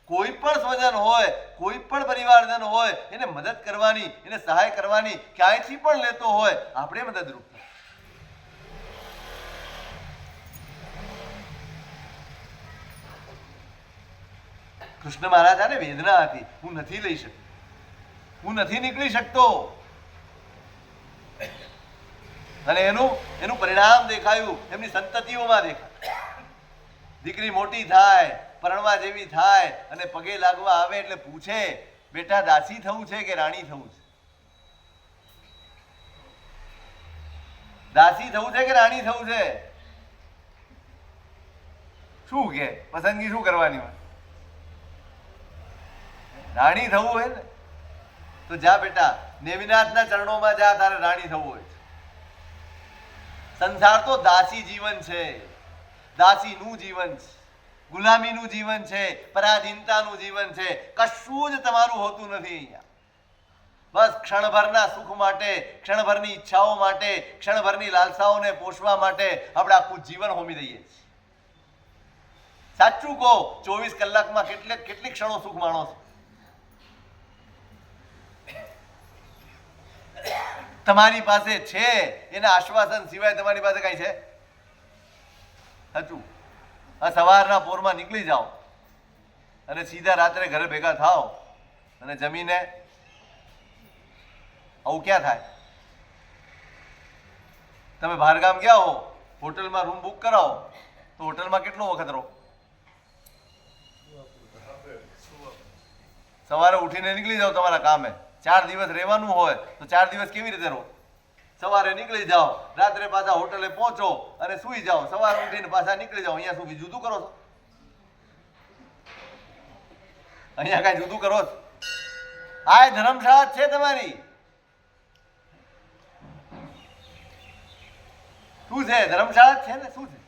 કોઈ પણ સ્વજન હોય, કોઈ પણ પરિવારજન હોય, એને મદદ કરવાની, એને સહાય કરવાની, ક્યાંયથી પણ લેતો હોય, આપણે મદદરૂપ. કૃષ્ણ મહારાજાને વેદના હતી, હું નથી લઈ શકતો, હું નથી નીકળી શકતો. અને એનું પરિણામ દેખાયું એમની સંતતિઓમાં દેખાયું. દીકરી મોટી થાય, પરણવા જેવી થાય અને પગે લાગવા આવે એટલે પૂછે, બેટા દાસી થવું છે કે રાણી થવું છે? દાસી થવું છે કે રાણી થવું છે? શું કે પસંદગી શું કરવાની હોય? રાણી થવું હોય ને તો જા બેટા, નેમિનાથના ચરણોમાં જા, તારે રાણી થવું હોય. સંસાર તો દાસી જીવન છે, દાસીનું જીવન છે, ગુલામીનું જીવન છે, પરાધીનતાનું જીવન છે. કશું જ તમારું હોતું નથી અહીંયા. બસ ક્ષણભરના સુખ માટે, ક્ષણભરની ઈચ્છાઓ માટે, ક્ષણભરની લાલસાઓને પોષવા માટે આપણે આખું જીવન હોમી દઈએ છીએ. સાચું કહો, 24 કલાકમાં કેટલી ક્ષણો સુખ માણો છો? તમારી પાસે છે એના આશ્વાસન સિવાય તમારી પાસે કઈ છે? સાચું. આ સવારના પોરમાં નીકળી જાઓ અને સીધા રાત્રે ઘરે ભેગા થાઓ અને જમીને આવું ક્યાં થાય? તમે બહારગામ ગયા હો, હોટલમાં રૂમ બુક કરાવો તો હોટલમાં કેટલો વખત રહો? સવારે ઉઠીને નીકળી જાઓ તમારા કામે. 4 દિવસ રહેવાનું હોય તો 4 દિવસ કેવી રીતે રહો? સવારે નીકળી જાઓ, રાત્રે પાછા હોટલે પહોંચો અને સુઈ જાઓ, સવારે ઉઠીને પાછા નીકળી જાઓ. અહીંયા શું જુદું કરો છો? અહીંયા કઈ જુદું કરો છો? આ ધર્મશાળા છે તમારી. શું છે? ધર્મશાળા છે ને. શું છે?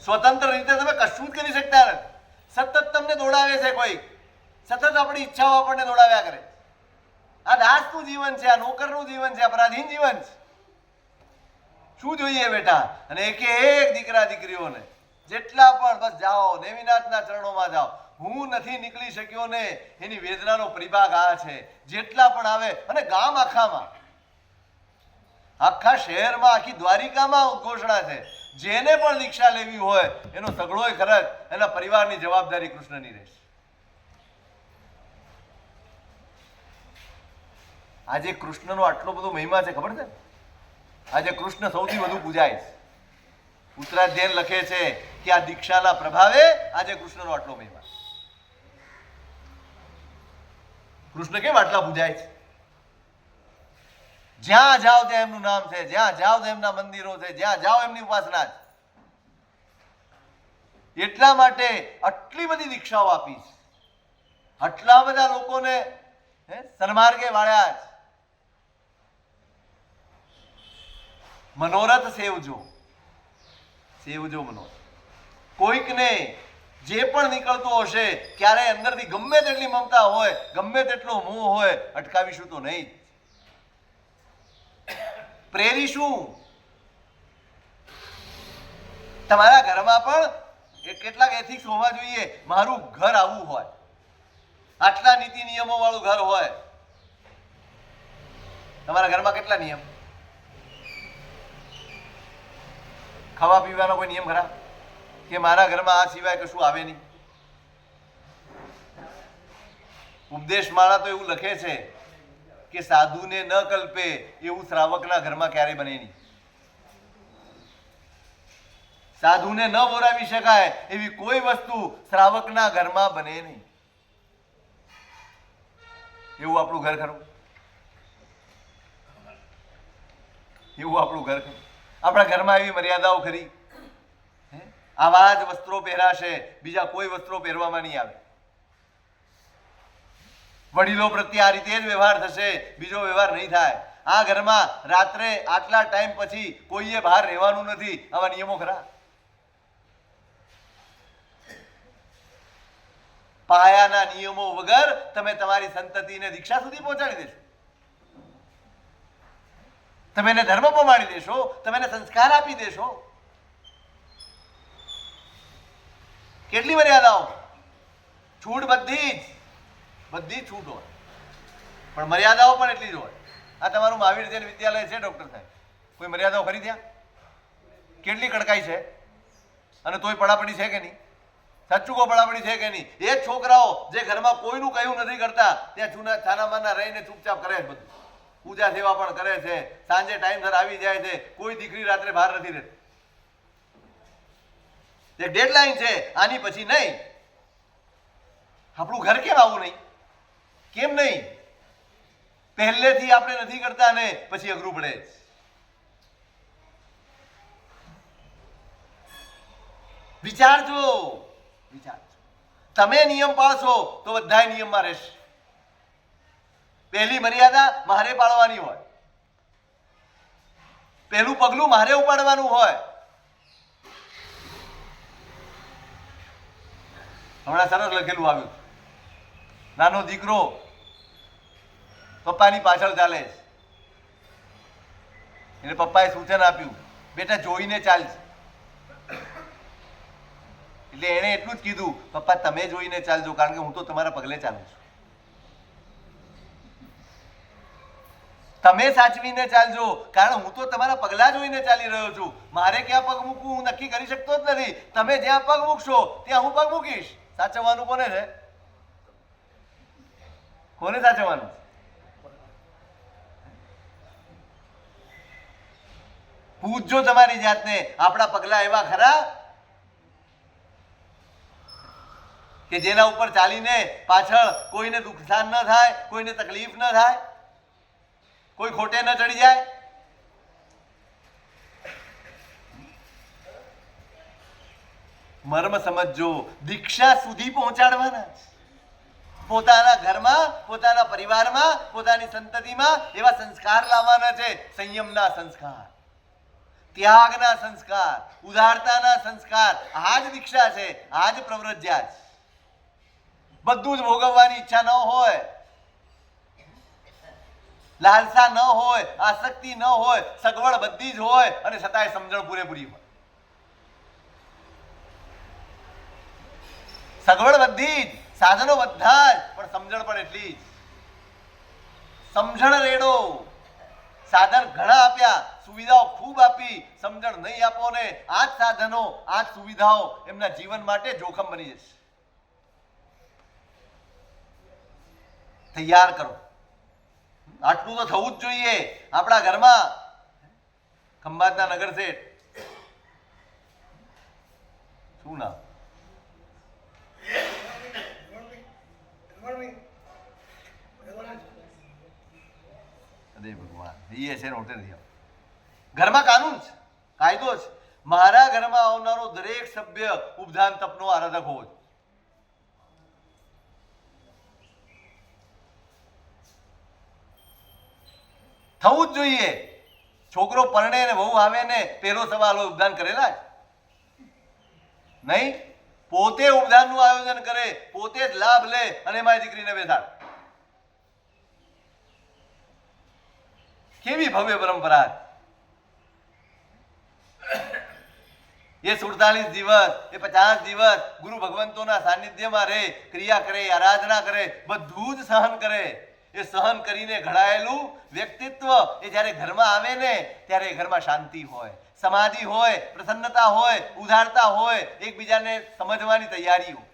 સ્વતંત્ર રીતે તમે કશું જ કરી શકતા નથી. સતત તમને દોડાવે છે કોઈ, સતત આપણી ઈચ્છાઓ આપણને દોડાવ્યા કરે. આ દાસનું જીવન છે, આ નોકરનું જીવન છે, અપરાધીન જીવન છે. શું જોઈએ બેટા? અને એક એક દીકરા દીકરીઓને જેટલા પણ બસ જાઓ, નેમિનાથના ચરણોમાં જાઓ. હું નથી નીકળી શક્યો ને એની વેદનાનો પરિભાગ આ છે. જેટલા પણ આવે, અને ગામ આખામાં, આખા શહેરમાં, આખી દ્વારિકામાં ઘોષણા છે, જેને પણ દીક્ષા લેવી હોય એનો સગળોય ખર્ચ એના પરિવારની જવાબદારી કૃષ્ણની રહેશે. આજે કૃષ્ણનો આટલો બધો મહિમા છે, ખબર છે? આજે કૃષ્ણ સૌથી વધુ પૂજાય છે. ઉત્તરાધ્યાય લખે છે કે આ દીક્ષાના પ્રભાવે આજે કૃષ્ણનો આટલો મહિમા. કૃષ્ણ કેમ આટલા પૂજાય છે? જ્યાં જાઓ ત્યાં એમનું નામ છે, જ્યાં જાઓ ત્યાં એમના મંદિરો છે, જ્યાં જાઓ એમની ઉપાસના છે. એટલા માટે આટલી બધી દીક્ષાઓ આપી છે, આટલા બધા લોકોને સન્માર્ગે વાળ્યા છે. મનોરથ સેવજો, સેવજો મનોરથ. કોઈકને જે પણ નીકળતો હશે, ક્યારે અંદરથી ગમે તેટલી મમતા હોય, ગમે તેટલો મોહ હોય, અટકાવીશું તો નહીં. પ્રેરીશું. તમારા ઘરમાં પણ કેટલાક એથિક્સ હોવા જોઈએ. મારું ઘર આવું હોય, આટલા નીતિ નિયમો વાળું ઘર હોય. તમારા ઘરમાં કેટલા નિયમ? ખાવા પીવાનો કોઈ નિયમ ખરા? કે મારા ઘરમાં આ સિવાય કશું આવે નહીં? ઉપદેશ માળા તો એવું લખે છે કે સાધુને ન કલ્પે એવું શ્રાવકના ઘરમાં ક્યારેય બને નહીં. સાધુને ન બોલાવી શકાય એવી કોઈ વસ્તુ શ્રાવકના ઘરમાં બને નહીં. એવું આપણું ઘર ખરું? એવું આપણું ઘર ખરું? આપણા ઘરમાં એવી મર્યાદાઓ ખરી? આવા જ વસ્ત્રો પહેરાશે, બીજા કોઈ વસ્ત્રો પહેરવામાં નહીં આવે. વડીલો પ્રત્યે આ રીતે જ વ્યવહાર થશે, બીજો વ્યવહાર નહીં થાય. આ ઘરમાં રાત્રે આટલા ટાઈમ પછી કોઈએ બહાર રહેવાનું નથી. આવા નિયમો ખરા? પાયાના નિયમો વગર તમે તમારી સંતતિને દીક્ષા સુધી પહોંચાડી દેશો, તમે એને ધર્મ પમાડી દેશો, તમે એને સંસ્કાર આપી દેશો. કેટલી મર્યાદાઓ! છૂટ બધી જ છૂટ હોય, પણ મર્યાદાઓ પણ એટલી જ હોય. આ તમારું મહાવીર જૈન વિદ્યાલય છે ડોક્ટર સાહેબ, કોઈ મર્યાદાઓ ખરી ત્યાં? કેટલી કડકાઈ છે? અને તોય પડાપડી છે કે નહીં? સાચું કો, પડાપડી છે કે નહીં? એ જ છોકરાઓ જે ઘરમાં કોઈનું કયું નથી કરતા, ત્યાં છાનામાના રહીને ચૂપચાપ કરે છે બધું. પૂજા સેવા પણ કરે છે, સાંજે ટાઈમસર આવી જાય છે. કોઈ દીકરી રાત્રે બહાર નથી રહેતી. એક ડેડલાઈન છે, આની પછી નહીં. આપણું ઘર કેમ આવું નહીં? કેમ નહીં? પહેલેથી આપણે નથી કરતા ને પછી અઘરું પડે. વિચારજો, વિચારજો. તમે નિયમ પાળશો તો બધા નિયમમાં રહેશે. પહેલી મર્યાદા મારે પાળવાની હોય, પહેલું પગલું મારે ઉપાડવાનું હોય. હમણાં સરસ લખેલું આવ્યું, નાનો દીકરો પપ્પાની પાછળ ચાલે છે, એટલે પપ્પાએ સૂચન આપ્યું, બેટા જોઈને ચાલશે. એટલે એણે એટલું જ કીધું, પપ્પા તમે જોઈને ચાલજો, કારણ કે હું તો તમારા પગલે ચાલું છું. તમે સાચવીને ચાલજો, કારણ હું તો તમારા પગલા જોઈને ચાલી રહ્યો છું. મારે ક્યાં પગ મૂકવું હું નક્કી કરી શકતો જ નથી. તમે જ્યાં પગ મૂકશો ત્યાં હું પગ મૂકીશ. સાચવવાનું કોને છે? કોને સાચવવાનું? પૂછજો તમારી જાતને, આપણા પગલા એવા ખરા કે જેના ઉપર ચાલીને પાછળ કોઈને નુકસાન ન થાય, કોઈને તકલીફ ન થાય, કોઈ ખોટે ન ચડી જાય? મર્મ સમજો. દીક્ષા સુધી પહોંચાડવાના છે. પોતાના ઘરમાં, પોતાના પરિવારમાં, પોતાની સંતતિમાં એવા સંસ્કાર લાવવાના છે, સંયમના સંસ્કાર. ત્યાગના સંસ્કાર, ઉદારતાના સંસ્કાર, આ જ દીક્ષા છે, આ જ પ્રવ્રજ્યા છે. બધું જ ભોગવવાની ઈચ્છા ન હોય, લાલસા ન હોય, આસક્તિ ન હોય, સગવડ બધી જ હોય અને છતાંય સમજણ પૂરેપૂરી હોય. સગવડ બધી જ, સાધનો બધા જ, પણ સમજણ પણ એટલી જ. સમજણ રેડો, સાધન ઘણા આપ્યા, સુવિધાઓ ખૂબ આપી, સમજણ નહીં આપો ને આ જ સાધનો, આ જ સુવિધાઓ એમના જીવન માટે જોખમ બની જશે. તૈયાર કરો. આટલું તો થવું જ જોઈએ. આપણા ઘરમાં ખંભાતના નગર શેઠ, શું નામ? અરે ભગવાન, એ છે ને હોટેલ. ઘરમાં કાનૂન છે, કાયદો છે. મારા ઘરમાં આવનારો દરેક સભ્ય ઉપધાન તપનો આરાધક હોવો જોઈએ. થવું જ જોઈએ. છોકરો પરણે ને વહુ આવે ને પહેલો સવાલ હોય ઉપદાન કરેલા જ નહીં. પોતે ઉપદાનનું આયોજન કરે, પોતે જ લાભ લે અને મારી દીકરીને બેસાડ. કેવી ભવ્ય પરંપરા. એ 47 દિવસ, એ 50 દિવસ ગુરુ ભગવંતોના સાનિધ્યમાં રહે, ક્રિયા કરે, આરાધના કરે, બધું જ સહન કરે. એ સહન કરીને ઘડાયેલું વ્યક્તિત્વ એ જ્યારે ઘરમાં આવે ને ત્યારે એ ઘરમાં શાંતિ હોય, સમાધિ હોય, પ્રસન્નતા હોય, ઉદારતા હોય, એકબીજાને સમજવાની તૈયારી હોય.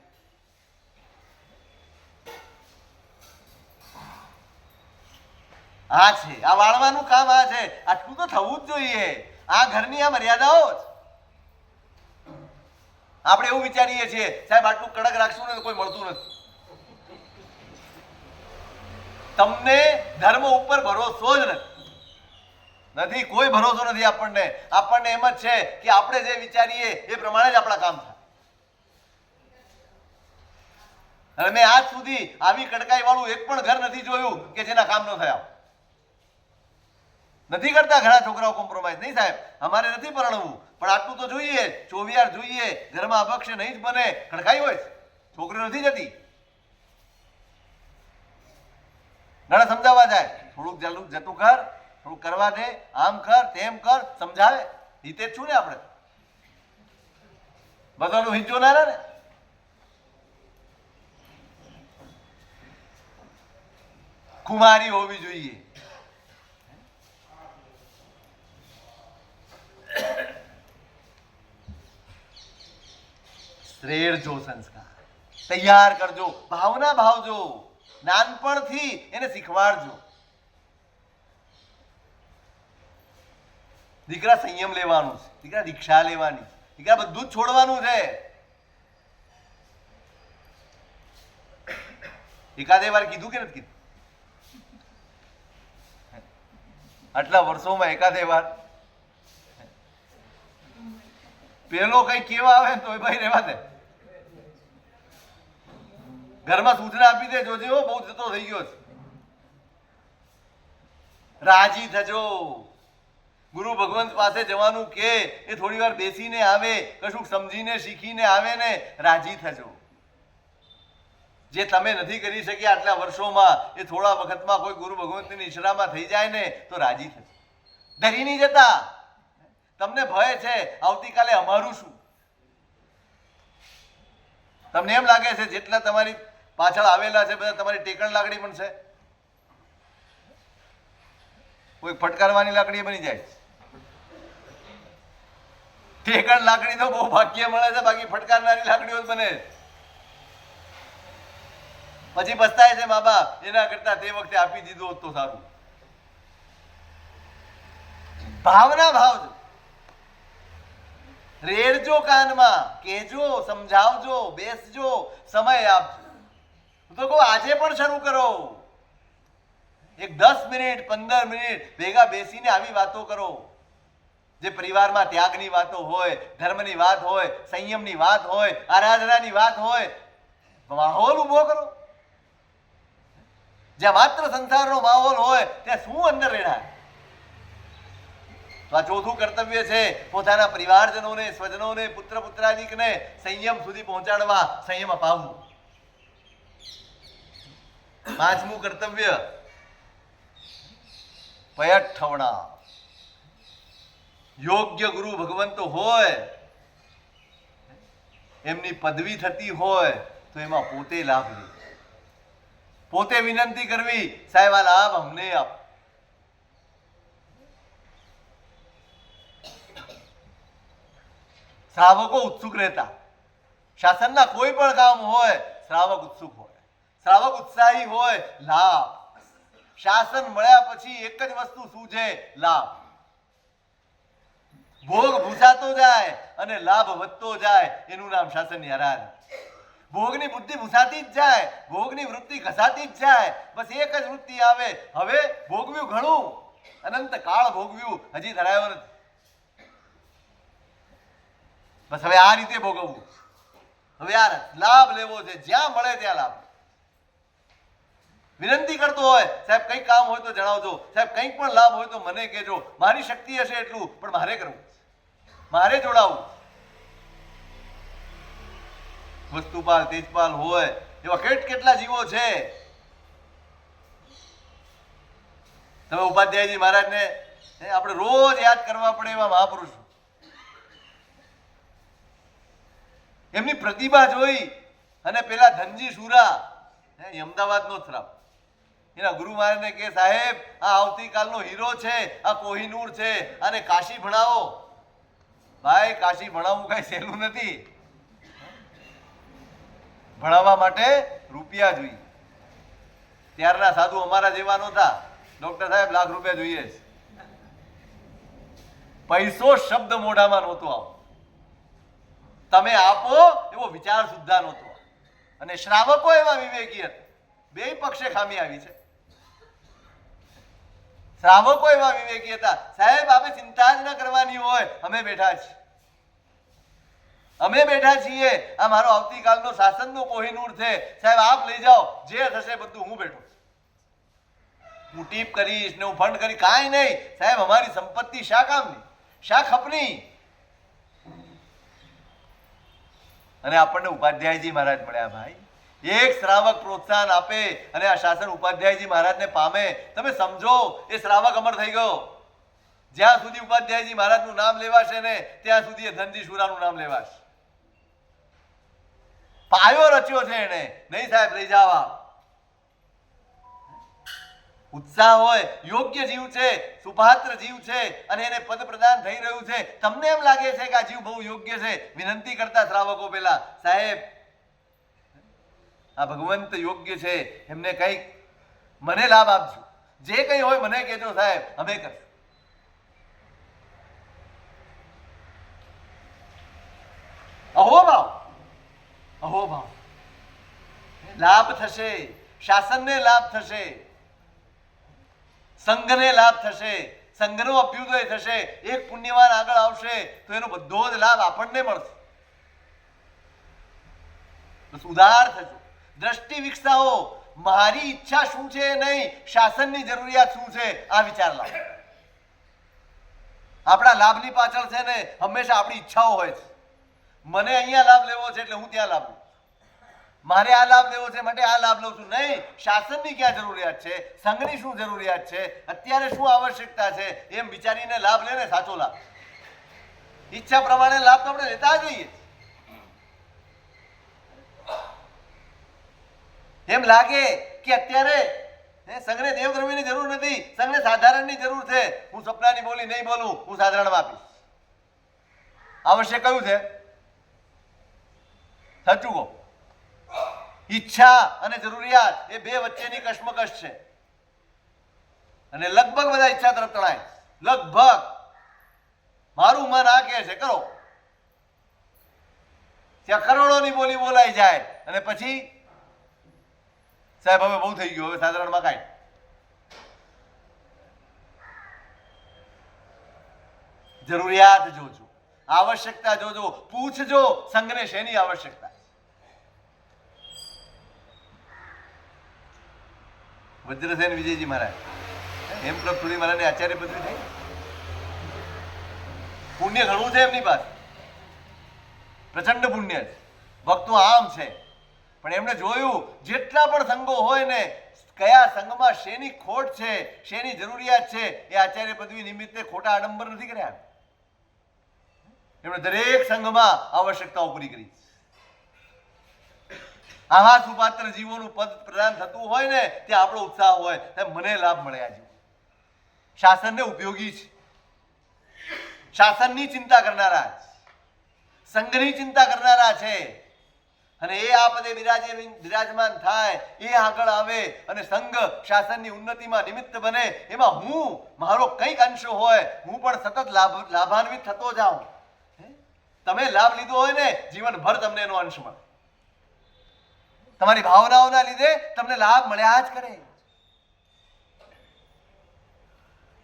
આ છે, આ વાળવાનું કામ આ છે. આટલું તો થવું જ જોઈએ. આ ઘરની આ મર્યાદાઓ જ. આપણે એવું વિચારીએ છીએ સાહેબ આટલું કડક રાખશું ને કોઈ મળતું નથી. તમને ધર્મ ઉપર ભરોસો જ નથી. કોઈ ભરોસો નથી આપણને. આપણને એમ જ છે કે આપણે જે વિચારીએ એ પ્રમાણે જ આપણા કામ થાય. અને મેં આજ સુધી આવી કડકાઈ વાળું એક પણ ઘર નથી જોયું કે જેના કામ ન થયા. નથી કરતા ઘણા છોકરાઓ કોમ્પ્રોમાઇઝ. નહીં સાહેબ અમારે નથી પરણવું, પણ આટલું તો જોઈએ, ચોવિયાર જોઈએ, ઘરમાં અભક્ષ્ય નહીં જ બને. કડકાઈ હોય, છોકરી નથી જતી. ઘણા સમજાવવા જાય, થોડુંક જતું કર, થોડુંક કરવા દે, આમ કર, તેમ કર, સમજાવે. હિતે જ છું ને આપણે. બધાનું હિત જોનારા ને. કુમારી હોવી જોઈએ. શ્રેષ્ઠ સંસ્કાર તૈયાર કરજો, ભાવના ભાવજો, નાનપણથી એને શીખવાડજો. દીકરા સંયમ લેવાનું છે, દીકરા દીક્ષા લેવાની છે, દીકરા બધું જ છોડવાનું છે. એકાદે વાર કીધું કે નથી કીધું? આટલા વર્ષોમાં એકાદે વાર પેલો કઈ કેવા આવે તો ભાઈ રહેવા દે. ઘરમાં સૂચના આપી દે, જોજે હો બહુ જતો થઈ ગયો છે. રાજી થજો. ગુરુ ભગવંત પાસે જવાનું કે એ થોડી વાર બેસીને આવે, કશું સમજીને શીખીને આવે ને રાજી થજો. જે તમે નથી કરી શક્યા આટલા વર્ષોમાં એ થોડા વખતમાં કોઈ ગુરુ ભગવંતની ઈશારામાં થઈ જાય ને તો રાજી થજો. ડરી નહીં જતા. તમને ભય છે આવતીકાલે અમારું શું. તમને એમ લાગે છે જેટલા તમારી પાછળ આવેલા છે બધા તમારી ટેકણ લાકડી પણ છે. કોઈ ફટકારવાની લાકડી બની જાય. ટેકણ લાકડી તો બહુ ભાગ્ય મળે છે, બાકી ફટકારનારી લાકડીઓ જ બને. પછી પસ્તાય છે મા બાપ, એના કરતા તે વખતે આપી દીધું હોત તો સારું. ભાવના ભાવજો, રેડજો કાનમાં, કહેજો, સમજાવજો, બેસજો, સમય આપજો. હું તો કહું આજે પણ શરૂ કરો. એક 10 મિનિટ 15 મિનિટ ભેગા બેસીને આવી વાતો કરો. જે પરિવારમાં ત્યાગની વાતો હોય, ધર્મની વાત હોય, સંયમની વાત હોય, આરાધનાની વાત હોય, માહોલ ઉભો કરો. જ્યાં માત્ર સંસારનો માહોલ હોય ત્યાં શું અંદર રહેનાર. તો આ ચોથું કર્તવ્ય છે, પોતાના પરિવારજનોને, સ્વજનોને, પુત્ર પુત્રાદિકને સંયમ સુધી પહોંચાડવા, સંયમ અપાવવું. પાંચમું કર્તવ્ય પયઠવણા. યોગ્ય ગુરુ ભગવંત હોય, એમની પદવી થતી હોય તો એમાં પોતે લાભ લે, પોતે વિનંતી કરવી, સાહેબ આ લાભ અમને આપ. શ્રાવકો ઉત્સુક રહેતા. શાસનના કોઈ પણ કામ હોય, શ્રાવક ઉત્સુક હોય, શ્રાવક ઉત્સાહી હોય. લાભ. શાસન મળ્યા પછી એક જ વસ્તુ સૂઝે, લાભ. ભોગ ભૂસાતો જાય અને લાભ વધતો જાય, એનું નામ શાસનની આરાધના. ભોગની બુદ્ધિ ભૂસાતી જ જાય, ભોગની વૃત્તિ ઘસાતી જ જાય, બસ એક જ વૃત્તિ આવે, હવે ભોગવ્યું ઘણું, અનંત કાળ ભોગવ્યું, હજી ધરાયો નથી, બસ હવે આ રીતે ભોગવવું, હવે આ લાભ લેવો છે, જ્યાં મળે ત્યાં લાભ. વિનંતી કરતો હોય, સાહેબ કંઈક કામ હોય તો જણાવજો, સાહેબ કંઈક પણ લાભ હોય તો મને કહેજો, મારી શક્તિ હશે એટલું, પણ મારે કરવું, મારે જોડાવું. વસ્તુપાલ, તેજપાલ હોય એવા કેટલા જીવો છે. તમે ઉપાધ્યાયજી મહારાજને આપણે રોજ યાદ કરવા પડે એવા મહાપુરુષ. એમની પ્રતિભા જોઈ અને પેલા ધનજી સુરા અમદાવાદનો થરાવ, એના ગુરુ મહારાજને કે સાહેબ આ આવતીકાલનો હીરો છે, આ કોહિનૂર છે, આને કાશી ભણાવો. ભાઈ કાશી ભણાવવું કઈ સહેલું નથી, ભણાવવા માટે રૂપિયા જોઈએ. ત્યારના સાધુ અમારા જેવા નહોતા, ડોક્ટર સાહેબ લાખ રૂપિયા જોઈએ છે. પૈસો શબ્દ મોઢામાં નહોતો આવો, તમે આપો એવો વિચાર સુદ્ધા નહોતો. અને શ્રાવકો એવા વિવેકી હતા, બે પક્ષે ખામી આવી છે. શ્રાવકો એવા વિવેકી હતા, સાહેબ આપણે ચિંતા જ ન કરવાની હોય, અમે બેઠા છીએ, અમે બેઠા છીએ, આ મારો આવતીકાલનો શાસનનો કોહિનૂર છે, સાહેબ આપ લઈ જાઓ, જે થશે બધું હું બેઠો છું, હું ટીપ કરીશ ને હું ફંડ કરી, કાંઈ નહીં સાહેબ, અમારી સંપત્તિ શા કામની, શા ખપની. અને આપણને ઉપાધ્યાયજી મહારાજ મળ્યા. ભાઈ એક શ્રાવક પ્રોત્સાહન આપે અને આ શાસન ઉપાધ્યાયજી મહારાજને પામે, તમે સમજો એ શ્રાવક અમર થઈ ગયો. જ્યાં સુધી ઉપાધ્યાયજી મહારાજનું નામ લેવાશે ને ત્યાં સુધી એ ધનજી શુરાનું નામ લેવાશે. પાયો રચ્યો છે એને, નહીં સાહેબ લઈ જાવા. ઉત્સાહ હોય, યોગ્ય જીવ છે, સુપાત્ર જીવ છે અને એને પદ પ્રદાન થઈ રહ્યું છે, તમને એમ લાગે છે કે આ જીવ બહુ યોગ્ય છે, વિનંતી કરતા શ્રાવકો પેલા, સાહેબ આ ભગવંત યોગ્ય છે, એમને કંઈક મને લાભ આપજો, જે કંઈ હોય મને કહેજો સાહેબ, અમે કરશું. અહોભાવ, અહોભાવ. લાભ થશે, શાસનને લાભ થશે, સંઘને લાભ થશે, સંઘનો અભ્યુદય થશે, એક પુણ્યવાન આગળ આવશે તો એનો બધો જ લાભ આપણને મળશે. બસ ઉદાર થજો, દ્રષ્ટિ વિકસાવો, મારી ઈચ્છા શું છે નહીં, શાસનની જરૂરિયાત શું છે આ વિચાર લાવો. આપણા લાભની પાછળ છે ને હંમેશા આપણી ઈચ્છાઓ હોય છે. મને અહીંયા લાભ લેવો છે એટલે હું ત્યાં લાભ લઉં, મારે આ લાભ લેવો છે માટે આ લાભ લઉં છું. નહીં, શાસનની ક્યાં જરૂરિયાત છે, સંઘની શું જરૂરિયાત છે, અત્યારે શું આવશ્યકતા છે, એમ વિચારીને લાભ લે ને સાચો લાભ. ઈચ્છા પ્રમાણે લાભ તો આપણે લેતા જઈએ. એમ લાગે કે અત્યારે સંઘને દેવદ્રવ્યની જરૂર નથી, સંઘને સાધારણની જરૂર છે, હું સપનાની બોલી નહીં બોલું, હું સાધારણમાં આપીશ. આવશ્યક કયું છે? સાચું કહો. ઈચ્છા અને જરૂરિયાત એ બે વચ્ચેની કશ્મકશ છે અને લગભગ બધા ઈચ્છા તરફ તણાય. લગભગ મારું મન આ કહે છે કરો, ત્યાં કરોડોની બોલી બોલાઈ જાય અને પછી સાહેબ હવે બહુ થઈ ગયું, હવે સાધારણમાં કાંઈ. જરૂરિયાત જોજો, આવશ્યકતા જોજો, પૂછજો સંઘને શેની આવશ્યકતા. વજ્રસેન વિજયજી મહારાજ હેમપ્રભ સુરી મહારાજને આચાર્ય પદવી થઈ, પુણ્ય ઘણું છે એમની પાસે, પ્રચંડ પુણ્ય છે, ભક્તો આમ છે, પણ એમણે જોયું જેટલા પણ સંઘો હોય ને કયા સંઘમાં શેની ખોટ છે, શેની જરૂરિયાત છે, એ આચાર્ય પદવી નિમિત્તે ખોટા આડંબર નથી કર્યા. એમણે દરેક સંઘમાં આવશ્યકતાઓ પૂરી કરી. આવા સુપાત્ર જીવોનું પદ પ્રદાન થતું હોય ને તે આપણો ઉત્સાહ હોય, તેમ મને લાભ મળે. આ જીવો શાસનને ઉપયોગી છે, શાસનની ચિંતા કરનારા, સંઘની ચિંતા કરનારા છે, અને એ આ પદે બિરાજમાન થાય, એ આગળ આવે અને સંઘ શાસનની ઉન્નતિમાં નિમિત્ત બને, એમાં હું મારો કંઈક અંશ હોય, હું પણ સતત લાભાન્વિત થતો જાઉં. તમે લાભ લીધો હોય ને જીવનભર તમને એનો અંશ મળે. તમારી ભાવનાઓના લીધે તમને લાભ મળ્યા જ કરે.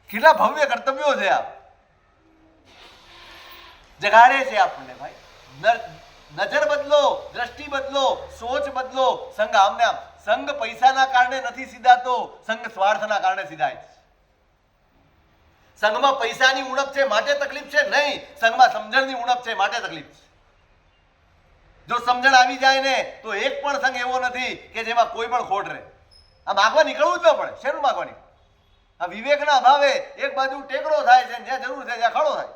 કેટલા ભવ્ય કર્તવ્યો છે આ, જગાડે છે આપણને. ભાઈ નજર બદલો, દ્રષ્ટિ બદલો, સોચ બદલો. સંઘ આમને આમ, સંઘ પૈસાના કારણે નથી સીધાતો, સંઘ સ્વાર્થના કારણે સીધાય છે. સંઘમાં પૈસાની ઉણપ છે માટે તકલીફ છે નહીં, સંઘમાં સમજણની ઉણપ છે માટે તકલીફ છે. જો સમજણ આવી જાય ને તો એક પણ સંઘ એવો નથી કે જેમાં કોઈ પણ ખોટ રહે. આ માગવા નીકળવું જ ન પડે. શેનું માગવા નીકળવું? આ વિવેકના અભાવે એક બાજુ ટેકરો થાય છે, જ્યાં જરૂર છે ત્યાં ખડો થાય છે.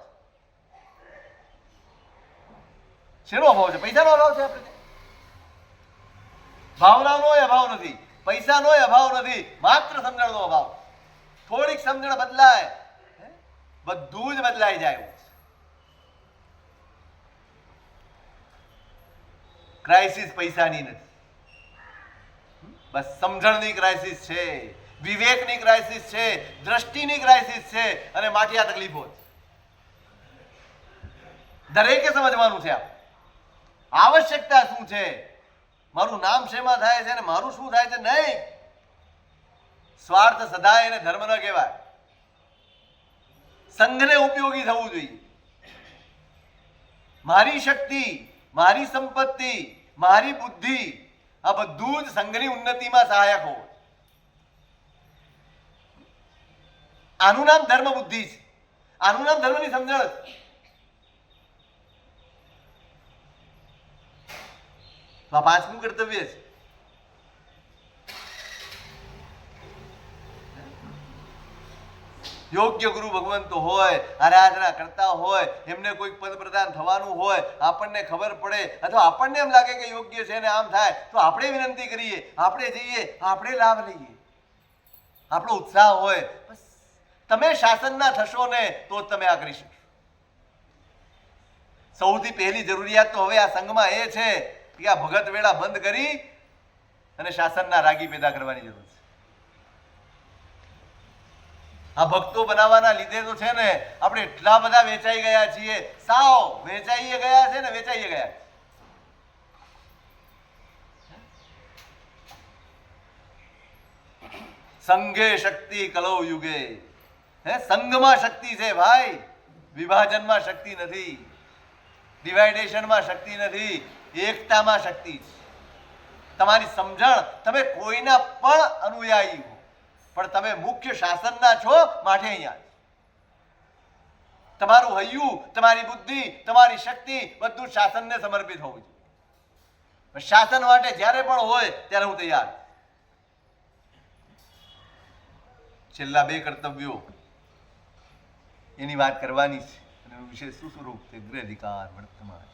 શેનો અભાવ છે? પૈસાનો અભાવ છે. આપણે ભાવનાનો અભાવ નથી, પૈસાનો અભાવ નથી, માત્ર સમજણનો અભાવ. થોડીક સમજણ બદલાય બધું જ બદલાઈ જાય. ક્રાઇસિસ પૈસાની નથી, બસ સમજણની ક્રાઇસિસ છે, વિવેકની ક્રાઇસિસ છે, દ્રષ્ટિની ક્રાઇસિસ છે, અને માટે આ તકલીફો છે. દરેકે સમજવાનું છે આવશ્યકતા શું છે, મારું નામ શેમાં થાય છે અને મારું શું થાય છે. નહીં, સ્વાર્થ સદાય એને ધર્મ ન કહેવાય. સંઘને ઉપયોગી થવું જોઈએ. મારી શક્તિ, મારી સંપત્તિ, મારી બુદ્ધિ, આ બધું જ સંઘની ઉન્નતિમાં સહાયક હોય. આનું નામ ધર્મ બુદ્ધિ છે, આનું નામ ધર્મની સમજણ છે. આ પાંચમું કર્તવ્ય છે. યોગ્ય ગુરુ ભગવંતો હોય, આરાધના કરતા હોય, એમને કોઈ પદ પ્રદાન થવાનું હોય, આપણને ખબર પડે અથવા આપણને એમ લાગે કે યોગ્ય છે ને આમ થાય તો આપણે વિનંતી કરીએ, આપણે જઈએ, આપણે લાભ લઈએ. આપણો ઉત્સાહ હોય. બસ તમે શાસનના થશો ને તો જ તમે આ કરી શકશો. સૌથી પહેલી જરૂરિયાત તો હવે આ સંઘમાં એ છે કે આ ભગત વેળા બંધ કરી અને શાસનના રાગી પેદા કરવાની જરૂર છે. આ ભક્તો બનાવવાના લીધે તો છે ને આપણે એટલા બધા વેચાઈ ગયા છીએ, સાવ વેચાઈએ ગયા છે ને વેચાઈએ ગયા. સંઘે શક્તિ કલૌ યુગે. સંઘમાં શક્તિ છે ભાઈ, વિભાજનમાં શક્તિ નથી, ડિવાઇડેશનમાં શક્તિ નથી, એકતામાં શક્તિ છે. તમારી સમજણ, તમે કોઈના પણ અનુયાયી હો, પણ તમે મુખ્ય શાસનના છો માટે અહીંયા. તમારું હૈયું, તમારી બુદ્ધિ, તમારી શક્તિ બધું શાસનને સમર્પિત હોવું જોઈએ. શાસન માટે જ્યારે પણ હોય ત્યારે હું તૈયાર. છેલ્લા બે કર્તવ્યો એની વાત કરવાની છે, અને વિશેષ શું સ્વરૂપ છે? ગૃહ અધિકાર વર્તમાન.